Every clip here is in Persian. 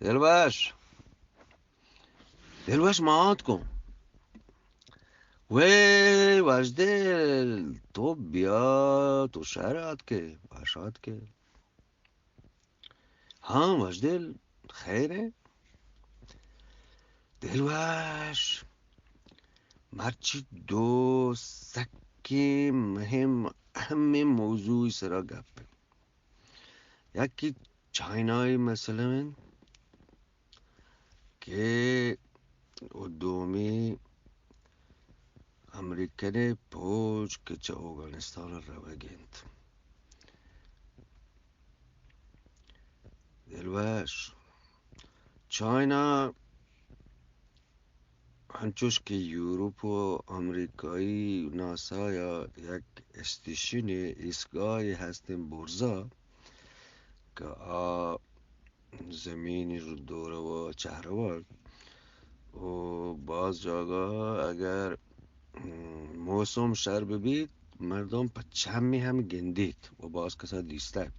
دلوش مات کن. وی وجدل تو بیا تو شهرت که باشد که. ها وجدل خیره. دلوش مرچی دو سکی مهم اهم موضوع سرا گپ. یکی چاینای مثلا که دومی امریکن پوچ که چه افغانستان روگند. دلوش چاینا هنچوش که یوروپ و امریکایی ناسا یا یک استیشن ایستگاهی هستن برزا که زمینی رو دوره و چهروال و باز جاگاه اگر موسم شر ببید مردم پا چمی هم گندید و باز کسا دیسته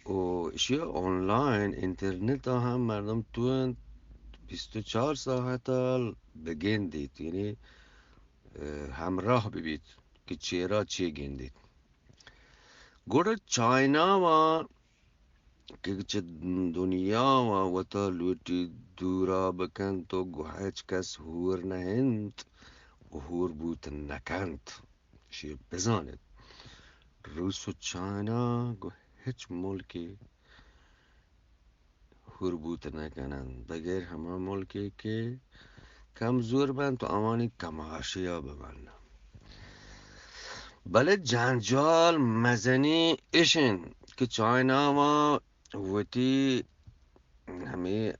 و اشیا آنلاین اینترنت ها هم مردم تو 24 ساعت بگندید، یعنی همراه ببید که چرا چی گندید. گوره چاینا و که چه دنیا و تا لوٹی دورا بکن تو گوهچ کس هور نهند و هور بوت نکند. شی بزاند روس و چاینا گو هیچ ملکی هور بوت نکنند بغیر همه ملکی که کمزور بند تو امانی کماشی ها ببند. بله جنجال مزنی ایشن که چاینا ما وتی همه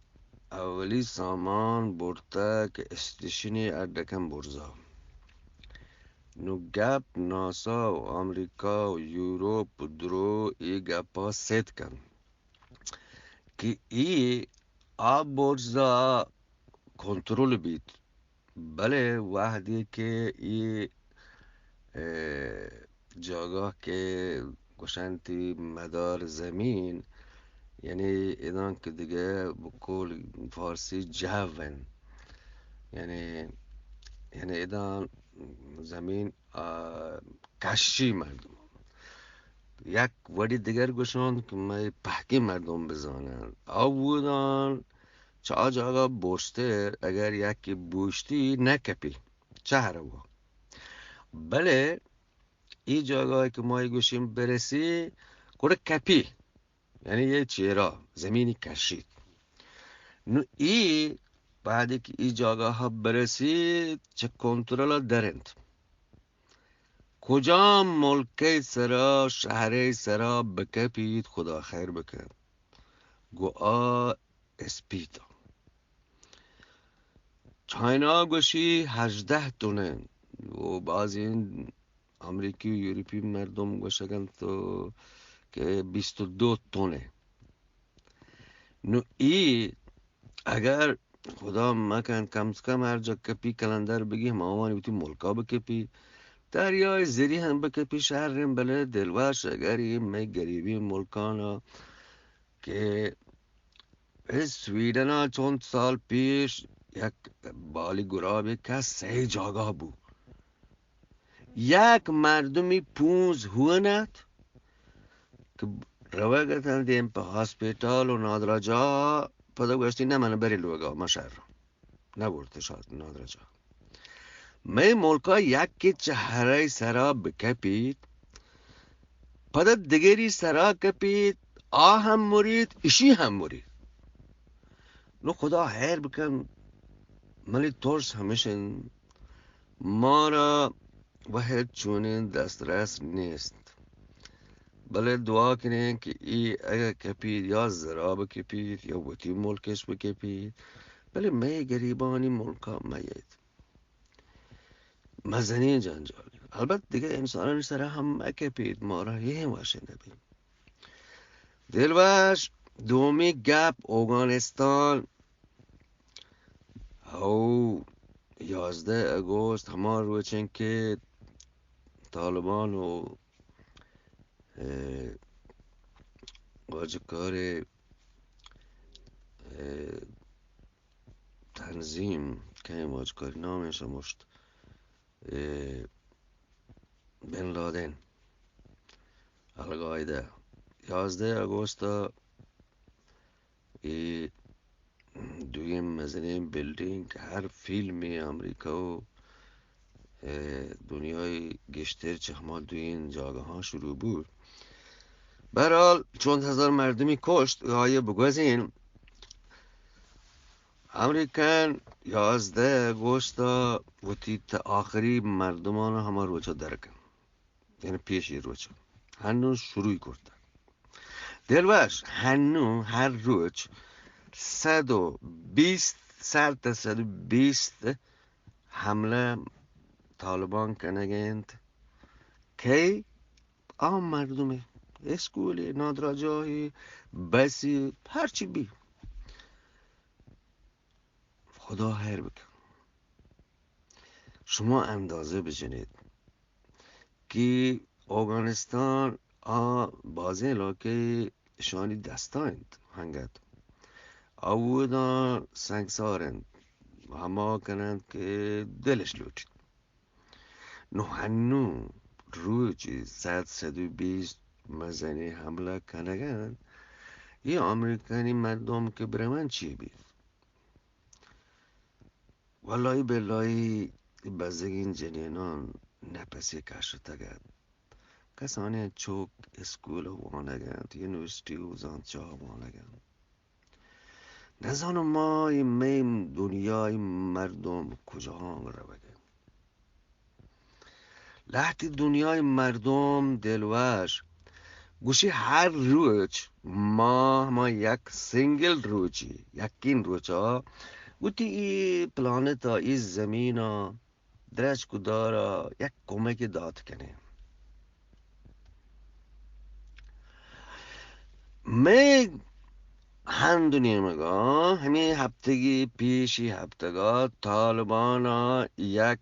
اولی سامان برده که استشنی اردکم برزا نو گپ ناسا و امریکا و یوروپ و درو ای گپا ست کن که ای آب برزا کنترل بید. بله وحدی که ای جاگاه که گوشنتی مدار زمین، یعنی ایدان که دیگه بکل فارسی جوون، یعنی ایدان زمین کشی مردم یک وڑی دیگر گوشان که ما پحکی مردم بزانن او بودن چه جاگا بوشتر اگر یکی بوشتی نکپی چه رو. بله ای جاگاهی که ما گوشیم برسی کوره کپی، یعنی یه چیرا زمینی کشید. نو ای بعدی که ای جاگاه ها برسی چه کنترل درند کجا ملکی سرا شهری سرا بکپید خدا خیر بکن گو اسپیتا. چاینا گوشی 18 تونه و بعض این امریکی و یوروپی مردم گوشگن تو که 22 تونه. نو ای اگر خدا مکن کم از کم هر جا کپی کلندر بگی هم آوانی بیتی ملکا بکپی دریای زیری هم بکپی شهر هم بله دلوش اگر این می گریبی ملکانا که سویدن ها چند سال پیش یک بالی گرابی که 3 جاگاه بود یک مردمی 5 هونت که روی گتن دیم پا هاسپیتال و نادراجا پدا گوشتی نه منو بری لوگا ما شهر رو نبورده شاید نادراجا می ملکا یکی چهره سرا بکپید پدا دگری سرا کپید هم مرید اشی هم مرید. نو خدا خیر بکن ملی ترس همیشن ما را وحد چونین دسترس نیست. بله دعا کنین که ای اگر کپید یا زرا بکپید یا وطی ملکش بکپید بله می گریبانی ملکا میید مزنی جنجال. البته دیگه انسانانی سر هم اکپید ما را یه واشه نبیم. دلوش دومی گپ افغانستان او 11 اگست همان روچن که طالبان و واجکار تنظیم که ماجکاری نامش مشت بن لادن القاعده 11 اگست دویم مزنین بیلدینگ هر فیلمی امریکا و دنیای گشتر چهما دوی این جاگه ها شروع بود. برحال چند هزار مردمی کشت آیه بگوزین امریکن 11 اگست و تیت آخری مردمان همه روچا درکن، یعنی پیشی روچا هنوز شروع کرده دلوش هنو هر روچ 120 حمله طالبان کنگند که آم مردمی اسکولی نادراجایی بسی هرچی بی خدا خیر بکن. شما اندازه بزنید که افغانستان بازی علاقه شانی دستایند هنگد اوودان سنگسارند همه کنند که دلش لوٹید نو هنو روی 120 مزنی حمله کنگند یه امریکانی مردم که برمن چی بید والله بلایی بزگین جنینان نپسی کشتا گد کسانی چوک اسکول وانگند یونیورسیتی و زانچه وانگند نزانم ما این دنیای مردم کجا رو بگه لحظی دنیای مردم دلوش گوشی هر روز ما یک سینگل روزی یکین روزا گوتی ای پلانتا ای زمینا درش کدارا یک کمک داد کنه می هندونی مگا همین هفتگی پیشی هفتگا طالبان یک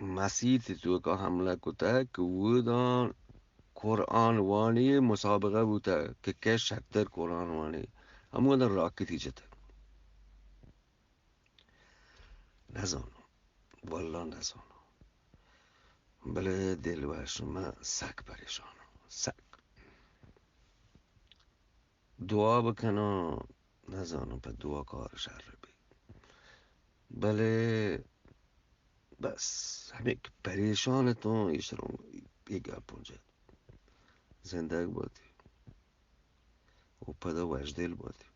مسیحی تو که حمله کده که بودن قرآن وانی مسابقه بوده که کش شکتر قرآن وانی همون راکتی جده نزانم والله نزانم بله دلوش من سک پریشانم سک دعا بکنم نزانم په دعا کار شر بی بله بس همین که پریشانتون ایشترون بیگه پونجد زندگ بودی و پدا وجدل بودی